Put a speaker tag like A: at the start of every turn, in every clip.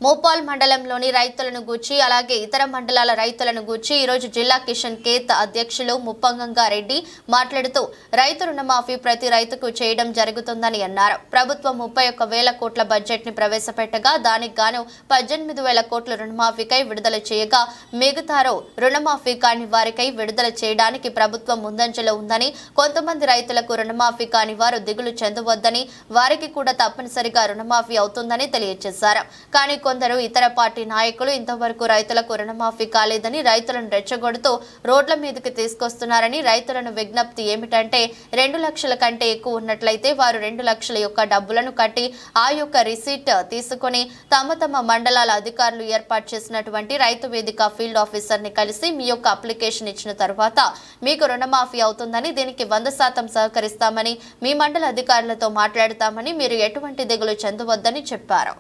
A: మోపాల్ మండలంలోని రైతులను గూర్చి అలాగే ఇతర మండలాల రైతులను గూర్చి ఈ రోజు జిల్లా కిషన్ కేత్ అధ్యక్షులు ముప్పంగంగా రెడ్డి మాట్లాడుతూ రైతు రుణమాఫీ ప్రతి రైతుకు చేయడం జరుగుతుందని అన్నారు. ప్రభుత్వం 31,000 కోట్ల బడ్జెట్ ని ప్రవేశపెట్టగా దానికి గాను 18,000 కోట్ల రుణమాఫీకై విడుదల చేయగా మిగతారో రుణమాఫీ కాని వారికై విడుదల చేయడానికి ప్రభుత్వం ముందంజలో ఉందని, కొంతమంది రైతులకు రుణమాఫీ కాని వారు దిగులు చెందవద్దని, వారికి కూడా తప్పనిసరిగా రుణమాఫీ అవుతుందని తెలియజేశారు. కానీ కొందరు ఇతర పార్టీ నాయకులు ఇంతవరకు రైతులకు రుణమాఫీ కాలేదని రైతులను రెచ్చగొడుతూ రోడ్ల మీదకి తీసుకొస్తున్నారని, రైతులను విజ్ఞప్తి ఏమిటంటే 2 లక్షల కంటే ఎక్కువ ఉన్నట్లయితే వారు 2 లక్షల యొక్క డబ్బులను కట్టి ఆ యొక్క రిసీట్ తీసుకుని తమ మండలాల అధికారులు ఏర్పాటు చేసినటువంటి రైతు వేదిక ఫీల్డ్ ఆఫీసర్ ని కలిసి మీ యొక్క అప్లికేషన్ ఇచ్చిన తర్వాత మీకు రుణమాఫీ అవుతుందని, దీనికి 100% సహకరిస్తామని, మీ మండల అధికారులతో మాట్లాడతామని, మీరు ఎటువంటి దిగులు చెందవద్దని చెప్పారు.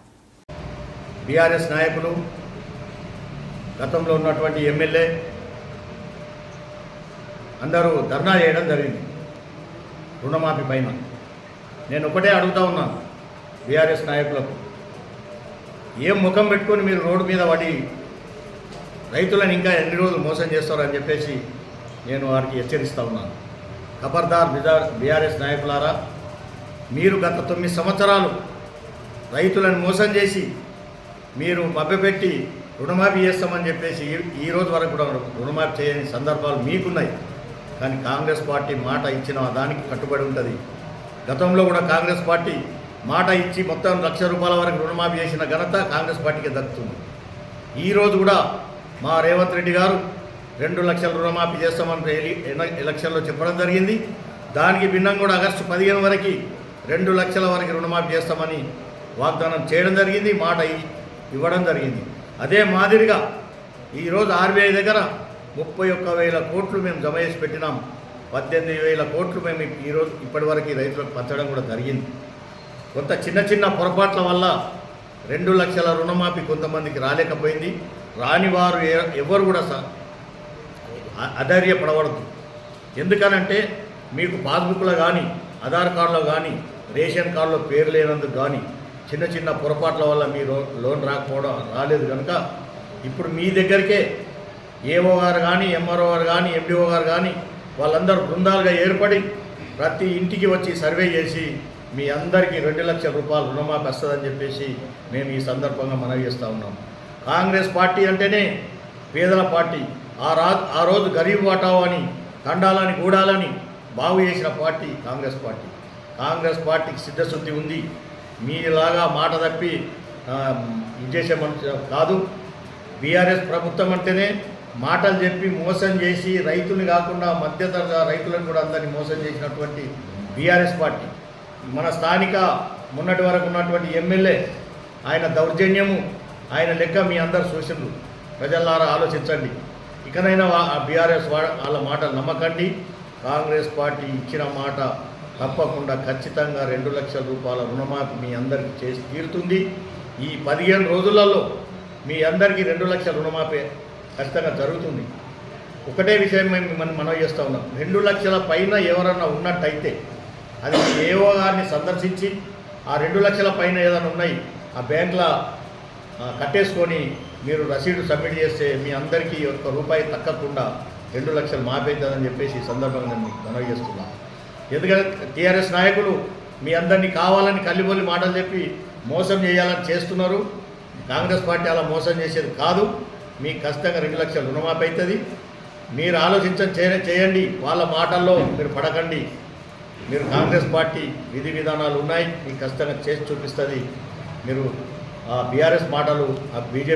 B: బీఆర్ఎస్ నాయకులు గతంలో ఉన్నటువంటి ఎమ్మెల్యే అందరూ ధర్నా చేయడం జరిగింది రుణమాఫీ పైన. నేను ఒకటే అడుగుతా ఉన్నాను బీఆర్ఎస్ నాయకులకు, ఏం ముఖం పెట్టుకొని మీరు రోడ్డు మీద పడి రైతులను ఇంకా ఎన్ని రోజులు మోసం చేస్తారని చెప్పేసి నేను వారికి హెచ్చరిస్తూ ఉన్నాను. ఖబర్దార్ బీఆర్ఎస్ నాయకులారా, మీరు గత 9 సంవత్సరాలు రైతులను మోసం చేసి మీరు మభ్యపెట్టి రుణమాఫీ చేస్తామని చెప్పేసి ఈ రోజు వరకు కూడా రుణమాఫీ చేయని సందర్భాలు మీకున్నాయి. కానీ కాంగ్రెస్ పార్టీ మాట ఇచ్చిన దానికి కట్టుబడి ఉంటుంది. గతంలో కూడా కాంగ్రెస్ పార్టీ మాట ఇచ్చి మొత్తం 1 లక్ష రూపాయల వరకు రుణమాఫీ చేసిన ఘనత కాంగ్రెస్ పార్టీకి దక్కుతుంది. ఈరోజు కూడా మా రేవంత్ రెడ్డి గారు 2 లక్షల రుణమాఫీ చేస్తామని ఎలక్షన్లో చెప్పడం జరిగింది. దానికి భిన్నంగా కూడా ఆగస్టు 15 వరకు 2 లక్షల వరకు రుణమాఫీ చేస్తామని వాగ్దానం చేయడం జరిగింది, మాట ఇవ్వడం జరిగింది. అదే మాదిరిగా ఈరోజు ఆర్బీఐ దగ్గర 31,000 కోట్లు మేము జమ చేసి పెట్టినాం. 18,000 కోట్లు మేము ఈరోజు ఇప్పటి వరకు రైతులకు పంచడం కూడా జరిగింది. కొంత చిన్న పొరపాట్ల వల్ల 2 లక్షల రుణమాఫీ కొంతమందికి రాలేకపోయింది. రాని వారు ఎవరు కూడా అధైర్యపడవద్దు. ఎందుకనంటే మీకు పాస్బుక్లో కానీ ఆధార్ కార్డులో కానీ రేషన్ కార్డులో పేరు లేనందుకు కానీ చిన్న పొరపాట్ల వల్ల మీరు లోన్ రాలేదు కనుక ఇప్పుడు మీ దగ్గరికే ఏఓ గారు కానీ ఎంఆర్ఓ గారు కానీ ఎండిఓ గారు కానీ వాళ్ళందరూ బృందాలుగా ఏర్పడి ప్రతి ఇంటికి వచ్చి సర్వే చేసి మీ అందరికీ 2 లక్షల రూపాయలు రుణమాఫీ వస్తుందని చెప్పేసి మేము ఈ సందర్భంగా మనవి చేస్తూ ఉన్నాం. కాంగ్రెస్ పార్టీ అంటేనే పేదల పార్టీ. ఆ రోజు గరీబ్ వాటావు అని తండాలని గూడాలని బాగు చేసిన పార్టీ కాంగ్రెస్ పార్టీ. కాంగ్రెస్ పార్టీకి సిద్ధశుద్ధి ఉంది. మీలాగా మాట తప్పి ఇది చేసే మనిషి కాదు. బీఆర్ఎస్ ప్రభుత్వం అంటేనే మాటలు చెప్పి మోసం చేసి రైతులు కాకుండా మధ్యతరగతి రైతులను కూడా అందరినీ మోసం చేసినటువంటి బీఆర్ఎస్ పార్టీ. మన స్థానిక మొన్నటి వరకు ఉన్నటువంటి ఎమ్మెల్యే ఆయన దౌర్జన్యము, ఆయన లెక్క మీ అందరు సూచనలు ప్రజలారా ఆలోచించండి. ఇకనైనా బీఆర్ఎస్ వాళ్ళ మాటలు నమ్మకండి. కాంగ్రెస్ పార్టీ ఇచ్చిన మాట తప్పకుండా ఖచ్చితంగా 2 లక్షల రూపాయల రుణమాఫీ మీ అందరికీ చేసి తీరుతుంది. ఈ 15 రోజులలో మీ అందరికీ 2 లక్షల రుణమాఫీ ఖచ్చితంగా జరుగుతుంది. ఒకటే విషయం మేము మనవి చేస్తూ ఉన్నాం, 2 లక్షల పైన ఎవరన్నా ఉన్నట్టయితే అది ఏఓ గారిని సందర్శించి ఆ 2 లక్షల పైన ఏదైనా ఉన్నాయి ఆ బ్యాంకులో కట్టేసుకొని మీరు రసీదు సబ్మిట్ చేస్తే మీ అందరికీ ₹1 తక్కకుండా 2 లక్షలు మాఫీ అవుతుందని చెప్పేసి ఈ సందర్భంగా నేను మనవి చేస్తున్నాను. ఎందుకంటే టీఆర్ఎస్ నాయకులు మీ అందరినీ కావాలని కల్లిబొల్లి మాటలు చెప్పి మోసం చేయాలని చేస్తున్నారు. కాంగ్రెస్ పార్టీ అలా మోసం చేసేది కాదు. మీకు ఖచ్చితంగా 2 లక్షల రుణమాఫీ అవుతుంది. మీరు చేయండి, వాళ్ళ మాటల్లో మీరు పడకండి. మీరు కాంగ్రెస్ పార్టీ విధి విధానాలు ఉన్నాయి, మీకు ఖచ్చితంగా చేసి చూపిస్తుంది. మీరు బీఆర్ఎస్ మాటలు బీజేపీ